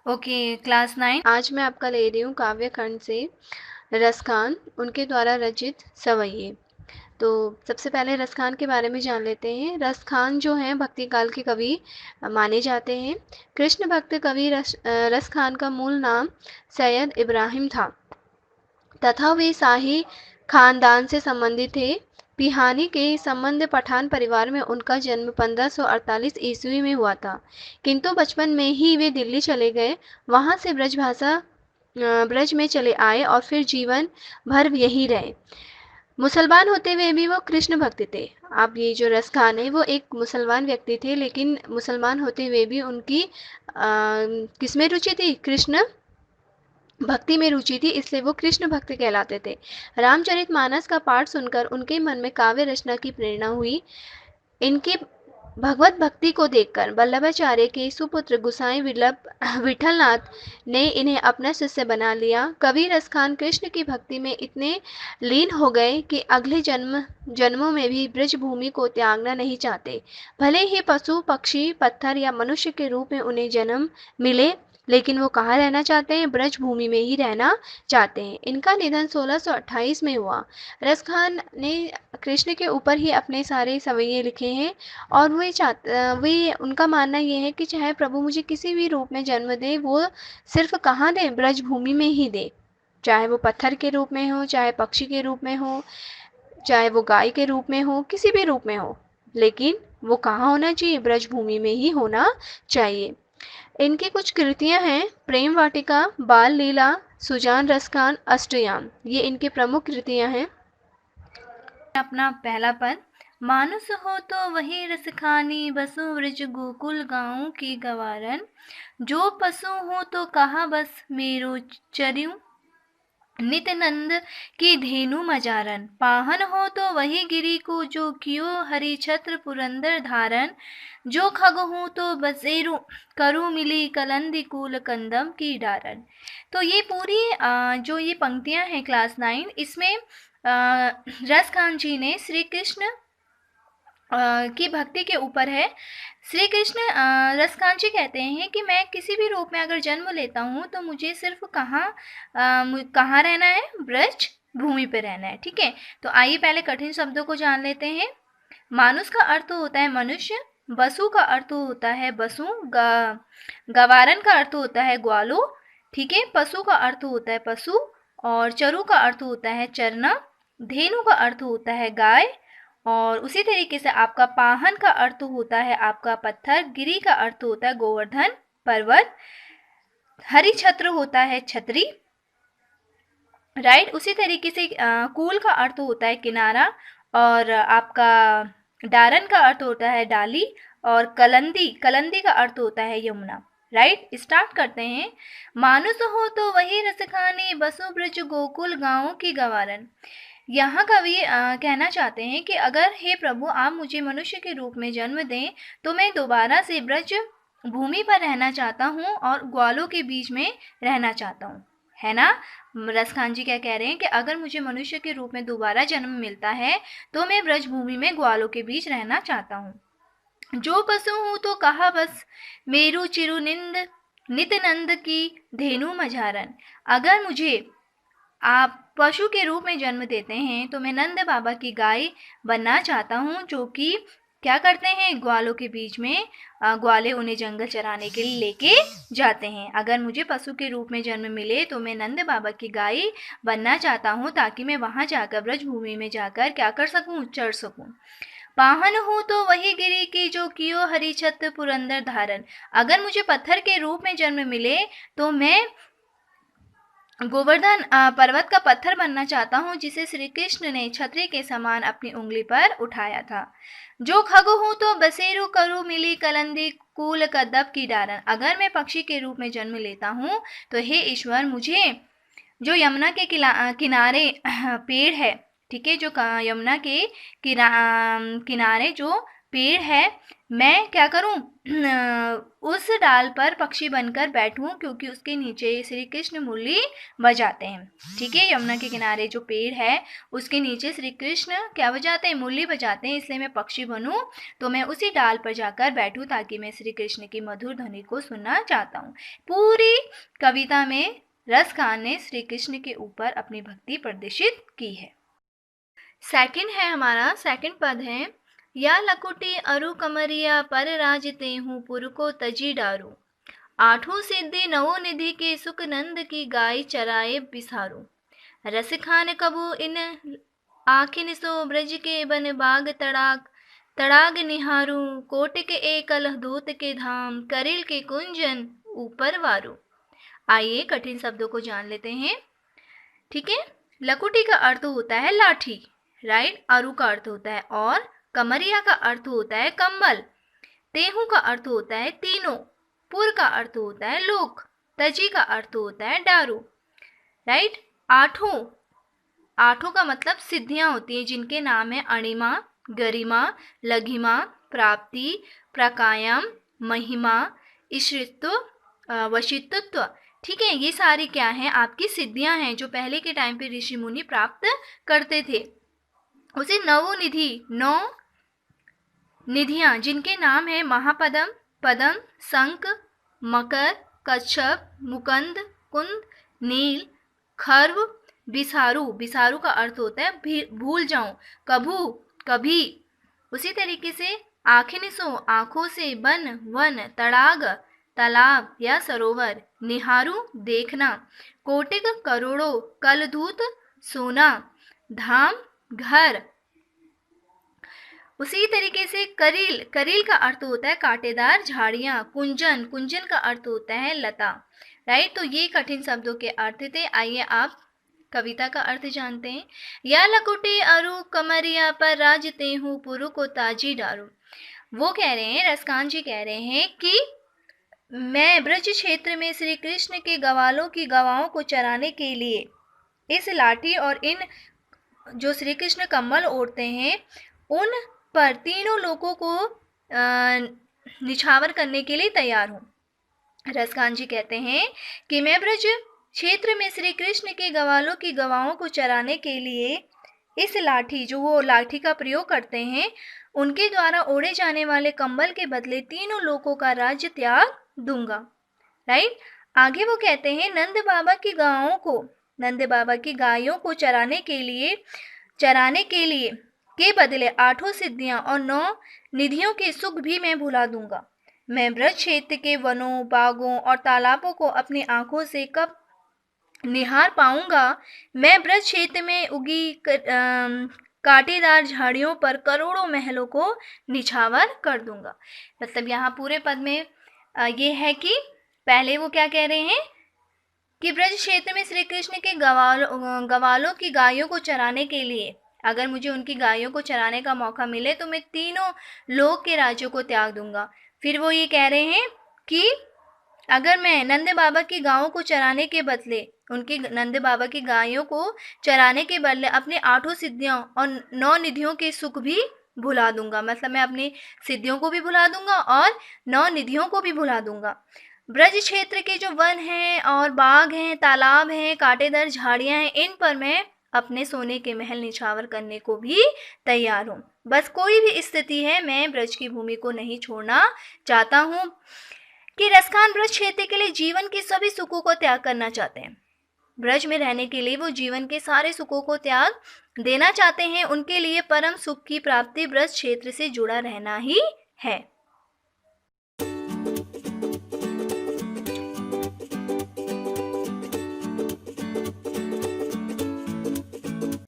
Okay, class 9। आज मैं आपका ले रही हूँ काव्य खंड से रसखान, उनके द्वारा रचित सवैये। तो सबसे पहले रसखान के बारे में जान लेते हैं। रसखान जो हैं भक्ति काल के कवि माने जाते हैं। कृष्ण भक्त कवि रसखान का मूल नाम सैयद इब्राहिम था तथा वे शाही खानदान से संबंधित थे। पिहानी के संबंध पठान परिवार में उनका जन्म 1548 ईस्वी में हुआ था, किंतु बचपन में ही वे दिल्ली चले गए। वहां से ब्रज में चले आए और फिर जीवन भर यहीं रहे। मुसलमान होते हुए भी वो कृष्ण भक्त थे। अब ये जो रस खान है वो एक मुसलमान व्यक्ति थे, लेकिन मुसलमान होते हुए भी उनकी किसमें रुचि थी? कृष्ण भक्ति में रुचि थी, इसलिए वो कृष्ण भक्त कहलाते थे। रामचरितमानस का पाठ सुनकर उनके मन में काव्य रचना की प्रेरणा हुई। इनकी भगवत भक्ति को देखकर वल्लभाचार्य के सुपुत्र गुसाई विठलनाथ ने इन्हें अपना शिष्य बना लिया। कवि रसखान कृष्ण की भक्ति में इतने लीन हो गए कि अगले जन्मों में भी ब्रज भूमि को त्यागना नहीं चाहते। भले ही पशु पक्षी पत्थर या मनुष्य के रूप में उन्हें जन्म मिले, लेकिन वो कहाँ रहना चाहते हैं? ब्रज भूमि में ही रहना चाहते हैं। इनका निधन 1628 में हुआ। रसखान ने कृष्ण के ऊपर ही अपने सारे सवैये लिखे हैं और वे उनका मानना ये है कि चाहे प्रभु मुझे किसी भी रूप में जन्म दे, वो सिर्फ कहाँ दे? ब्रज भूमि में ही दे। चाहे वो पत्थर के रूप में हो, चाहे पक्षी के रूप में हो, चाहे वो गाय के रूप में हो, किसी भी रूप में हो, लेकिन वो कहाँ होना चाहिए? ब्रज भूमि में ही होना चाहिए। इनकी कुछ कृतियां हैं: प्रेम वाटिका, बाल लीला, सुजान रसखान, अष्टयाम। ये इनकी प्रमुख कृतियां हैं। अपना पहला पद। मानुष हो तो वही रस खानी, बसु व्रज गोकुल गाँव की गवारन। जो पशु हो तो कहा बस मेरो चर्यू, नित नंद की धेनु मजारन। पाहन हो तो वही गिरी को, जो कियो हरि छत्र पुरंदर धारन। जो खग हो तो बसेरु, करु मिली कलंदी कूल कंदम की डारन। तो ये पूरी जो ये पंक्तियां हैं क्लास 9, इसमें रस खान जी ने श्री कृष्ण की भक्ति के ऊपर है। श्री कृष्ण रसखान जी कहते हैं कि मैं किसी भी रूप में अगर जन्म लेता हूँ तो मुझे सिर्फ कहाँ रहना है? ब्रज भूमि पे रहना है। ठीक है, तो आइए पहले कठिन शब्दों को जान लेते हैं। मानुष का अर्थ होता है मनुष्य, बसु का अर्थ होता है बसु, गवारन का अर्थ होता है ग्वालो। ठीक है, पशु का अर्थ होता है पशु, और चरु का अर्थ होता है चरना, धेनु का अर्थ होता है गाय, और उसी तरीके से आपका पाहन का अर्थ होता है आपका पत्थर, गिरी का अर्थ होता है गोवर्धन पर्वत, हरि छत्र होता है छतरी, राइट। उसी तरीके से कूल का अर्थ होता है किनारा, और आपका डारन का अर्थ होता है डाली, और कलंदी का अर्थ होता है यमुना। राइट, स्टार्ट करते हैं। मानुष हो तो वही रस खानी, बसु ब्रज गोकुल गाँव की गवारन। यहाँ कवि कहना चाहते हैं कि अगर हे प्रभु आप मुझे मनुष्य के रूप में जन्म दें तो मैं दोबारा से ब्रज भूमि पर रहना चाहता हूँ और ग्वालों के बीच में रहना चाहता हूँ, है ना। रसखान जी क्या कह रहे हैं कि अगर मुझे मनुष्य के रूप में दोबारा जन्म मिलता है तो मैं ब्रज भूमि में ग्वालों के बीच रहना चाहता हूँ। जो पशु हूँ तो कहा बस मेरु चिरु नित नंद की धेनु मझारन। अगर मुझे आप पशु के रूप में जन्म देते हैं तो मैं नंद बाबा की गाय बनना चाहता हूँ, जो कि क्या करते हैं? ग्वालों के बीच में ग्वाले उन्हें जंगल चराने के लिए लेके जाते हैं। अगर मुझे पशु के रूप में जन्म मिले तो मैं नंद बाबा की गाय बनना चाहता हूँ, ताकि मैं वहाँ जाकर ब्रज भूमि में जाकर क्या कर सकूँ? चढ़ सकूँ। पाहन हूँ तो वही गिरी की, जो कियो हरि छत्र पुरंदर धारन। अगर मुझे पत्थर के रूप में जन्म मिले तो मैं गोवर्धन पर्वत का पत्थर बनना चाहता हूँ, जिसे श्री कृष्ण ने छतरी के समान अपनी उंगली पर उठाया था। जो खग हूँ तो बसेरु करु मिली कलंदी कूल कदब की डारन। अगर मैं पक्षी के रूप में जन्म लेता हूँ तो हे ईश्वर मुझे जो यमुना के किनारे पेड़ है, ठीक है, जो यमुना के किनारे जो पेड़ है, मैं क्या करूं, उस डाल पर पक्षी बनकर बैठूं, क्योंकि उसके नीचे श्री कृष्ण मुरली बजाते हैं। ठीक है, यमुना के किनारे जो पेड़ है उसके नीचे श्री कृष्ण क्या बजाते हैं, मुरली बजाते हैं, इसलिए मैं पक्षी बनूं तो मैं उसी डाल पर जाकर बैठूं, ताकि मैं श्री कृष्ण की मधुर ध्वनि को सुनना चाहता हूँ। पूरी कविता में रस खान ने श्री कृष्ण के ऊपर अपनी भक्ति प्रदर्शित की है। सेकंड है हमारा, सेकंड पद है, या लकुटी अरु कमरिया पर राजते हूँ पुर को तजी डारू, आठों सिद्धि नवो निधि के सुख नंद की गाय चराए बिसारू, रस खान कबू इन आखिन सो ब्रज के बन बाग तड़ाग तड़ाग निहारू, कोटिक एकल दूत के धाम करिल के कुंजन ऊपर वारू। आइए कठिन शब्दों को जान लेते हैं। ठीक है, लकुटी का अर्थ होता है लाठी, राइट, अरु का अर्थ होता है और, कमरिया का अर्थ होता है कंबल, तेहू का अर्थ होता है तीनों, पुर का अर्थ होता है लोक, तजी का अर्थ होता है डारू, राइट। आठों, आठों का मतलब सिद्धियां होती हैं जिनके नाम है अणिमा, गरिमा, लघिमा, प्राप्ति, प्रकायम, महिमा, ईश्वरत्व, वशित्व। ठीक है, ये सारी क्या हैं, आपकी सिद्धियां हैं जो पहले के टाइम पे ऋषि मुनि प्राप्त करते थे। उसे नवोनिधि, नौ निधियां जिनके नाम है महापदम, पदम, शंख, मकर, कच्छप, मुकंद, कुंद, नील, खर्व, बिसारू, बिसारू का अर्थ होता है भूल जाऊं, कभू, कभी। उसी तरीके से आखिनिसो, आंखों से, बन, वन, तड़ाग, तालाब या सरोवर, निहारू, देखना, कोटिक, करोड़ों, कलधूत, सोना, धाम, घर। उसी तरीके से करील, करील का अर्थ होता है कांटेदार झाड़ियां, कुंजन, कुंजन का अर्थ होता है लता, राइट। तो ये कठिन शब्दों के अर्थ थे। आइए आप कविता का अर्थ जानते हैं। या लकुटी अरु कमरिया पर राजते हूँ पुरु को ताजी डारू। वो कह रहे हैं, रसकान जी कह रहे हैं कि मैं ब्रज क्षेत्र में श्री कृष्ण के गवालों की गवाओं को चराने के लिए इस लाठी और इन जो श्री कृष्ण कम्बल ओढ़ते हैं उन पर तीनों लोगों को निछावर करने के लिए तैयार हूँ। रसकान जी कहते हैं कि मैं ब्रज क्षेत्र में श्री कृष्ण के गवालों की गवाओं को चराने के लिए इस लाठी, जो वो लाठी का प्रयोग करते हैं, उनके द्वारा ओढ़े जाने वाले कंबल के बदले तीनों लोगों का राज्य त्याग दूंगा, राइट। आगे वो कहते हैं, नंद बाबा की गायों को, नंद बाबा की गायों को चराने के लिए के बदले आठों सिद्धियां और 9 निधियों के सुख भी मैं भुला दूंगा। मैं ब्रज क्षेत्र के वनों, बागों और तालाबों को अपनी आंखों से कब निहार पाऊंगा। मैं ब्रज क्षेत्र में उगी कांटेदार झाड़ियों पर करोड़ों महलों को निछावर कर दूंगा। मतलब यहाँ पूरे पद में ये है कि पहले वो क्या कह रहे हैं कि ब्रज क्षेत्र में श्री कृष्ण के गवालों की गायों को चराने के लिए, अगर मुझे उनकी गायों को चराने का मौका मिले तो मैं तीनों लोक के राज्यों को त्याग दूंगा। फिर वो ये कह रहे हैं कि अगर मैं नंद बाबा की गायों को चराने के बदले, उनकी नंद बाबा की गायों को चराने के बदले अपने 8 सिद्धियों और 9 निधियों के सुख भी भुला दूंगा। मतलब मैं अपनी सिद्धियों को भी भुला दूंगा और 9 निधियों को भी भुला दूंगा। ब्रज क्षेत्र के जो वन हैं और बाग हैं, तालाब हैं, कांटेदार झाड़ियां हैं, इन पर मैं अपने सोने के महल निछावर करने को भी तैयार हूँ। बस कोई भी स्थिति है, मैं ब्रज की भूमि को नहीं छोड़ना चाहता हूँ। कि रसखान ब्रज क्षेत्र के लिए जीवन के सभी सुखों को त्याग करना चाहते हैं। ब्रज में रहने के लिए वो जीवन के सारे सुखों को त्याग देना चाहते हैं। उनके लिए परम सुख की प्राप्ति ब्रज क्षेत्र से जुड़ा रहना ही है।